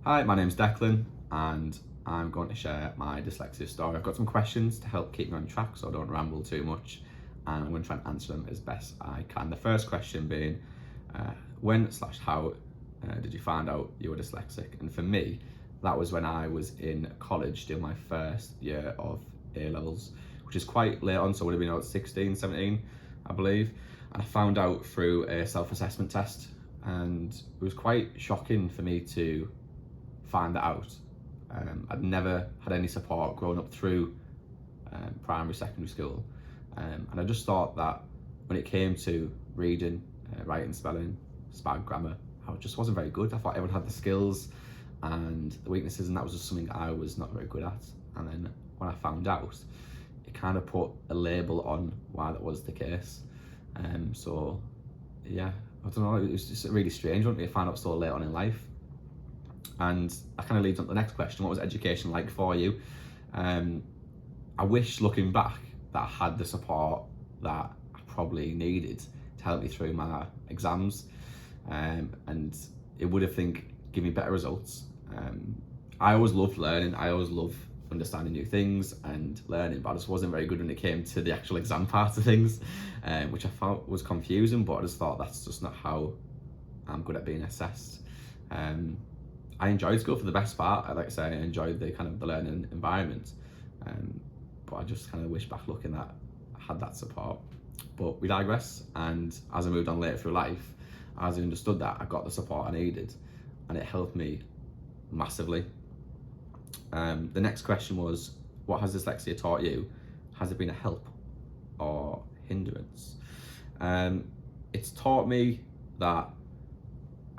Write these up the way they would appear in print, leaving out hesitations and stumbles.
Hi, my name's Declan and I'm going to share my dyslexia story. I've got some questions to help keep me on track so I don't ramble too much, and I'm going to try and answer them as best I can. The first question being, when/how did you find out you were dyslexic? And for me, that was when I was in college doing my first year of A-levels, which is quite late on, so I would have been about 16, 17, I believe. And I found out through a self-assessment test, and it was quite shocking for me to find that out. I'd never had any support growing up through primary, secondary school, and I just thought that when it came to reading, writing, spelling, grammar, I just wasn't very good. I thought everyone had the skills and the weaknesses, and that was just something I was not very good at. And then when I found out, it kind of put a label on why that was the case. So yeah, I don't know, it was just a really strange one to find out so late on in life. And that kind of leads on to the next question: what was education like for you? I wish, looking back, that I had the support that I probably needed to help me through my exams, and it would have given me better results. I always loved learning. I always loved understanding new things and learning, but I just wasn't very good when it came to the actual exam part of things, which I thought was confusing, but I just thought that's just not how I'm good at being assessed. I enjoyed school for the best part. Like I say, I enjoyed the kind of the learning environment, but I just kind of wish back looking that I had that support. But we digress, and as I moved on later through life, as I understood that, I got the support I needed, and it helped me massively. The next question was, what has dyslexia taught you? Has it been a help or hindrance? It's taught me that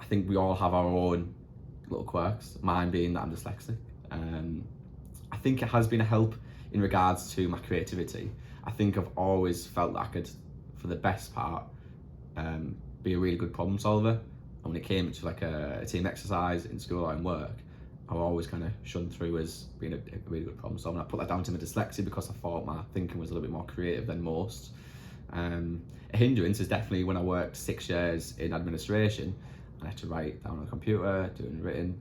I think we all have our own little quirks, mine being that I'm dyslexic. I think it has been a help in regards to my creativity. I think I've always felt that I could, for the best part, be a really good problem solver. And when it came to like a team exercise in school or in work, I always kind of shunned through as being a really good problem solver. And I put that down to my dyslexia because I thought my thinking was a little bit more creative than most. A hindrance is definitely when I worked 6 years in administration. I had to write down on a computer, doing written.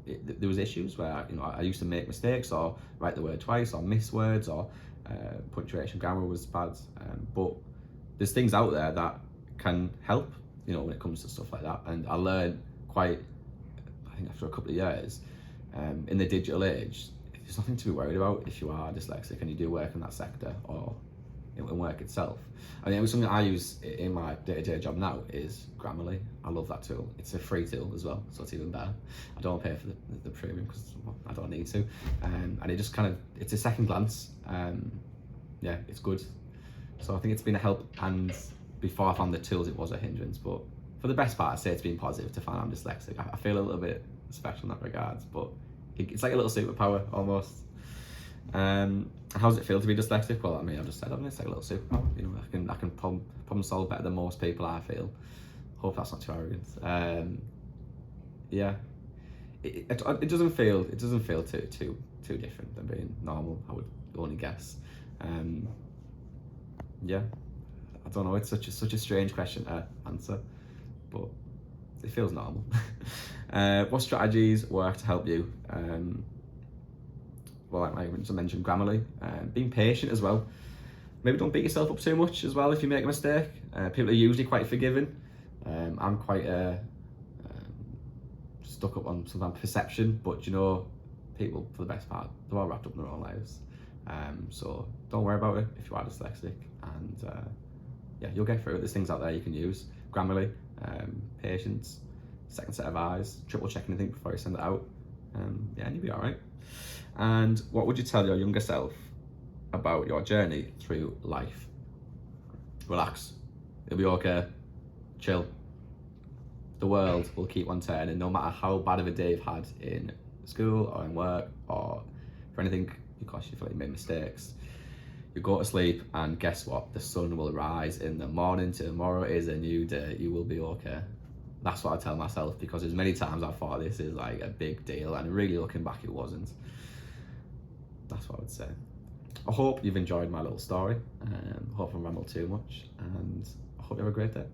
There was issues where I used to make mistakes or write the word twice or miss words, or punctuation, grammar was bad. But there's things out there that can help, when it comes to stuff like that. And I learned I think after a couple of years, in the digital age, there's nothing to be worried about if you are dyslexic and you do work in that sector or in work itself. I mean, it was something I use in my day-to-day job now is Grammarly. I love that tool. It's a free tool as well, so it's even better. I don't pay for the premium because I don't need to. And it just it's a second glance. Yeah, it's good. So I think it's been a help, and before I found the tools, it was a hindrance. But for the best part, I'd say it's been positive to find I'm dyslexic. I feel a little bit special in that regards, but it's like a little superpower almost. How does it feel to be dyslexic? Well, I mean, I've just said, it's like a little superpower. I can problem solve better than most people, I feel. Hope that's not too arrogant. Yeah, it doesn't feel too different than being normal, I would only guess. Yeah, I don't know. It's such a strange question to answer, but it feels normal. What strategies work to help you? Well, like I just mentioned, Grammarly, being patient as well. Maybe don't beat yourself up too much as well if you make a mistake. People are usually quite forgiving. I'm quite stuck up on sometimes perception, but people, for the best part, they're all wrapped up in their own lives. So don't worry about it if you are dyslexic, and yeah, you'll get through it. There's things out there you can use. Grammarly, patience, second set of eyes, triple check anything before you send it out. Yeah, and you'll be all right. And what would you tell your younger self about your journey through life? Relax, it'll be okay, chill. The world will keep on turning, no matter how bad of a day you've had in school or in work or for anything, because you feel like you made mistakes. You go to sleep, and guess what? The sun will rise in the morning. Tomorrow is a new day. You will be okay. That's what I tell myself, because as many times I thought this is like a big deal, and really looking back, it wasn't. That's what I would say. I hope you've enjoyed my little story. I hope I haven't rambled too much, and I hope you have a great day.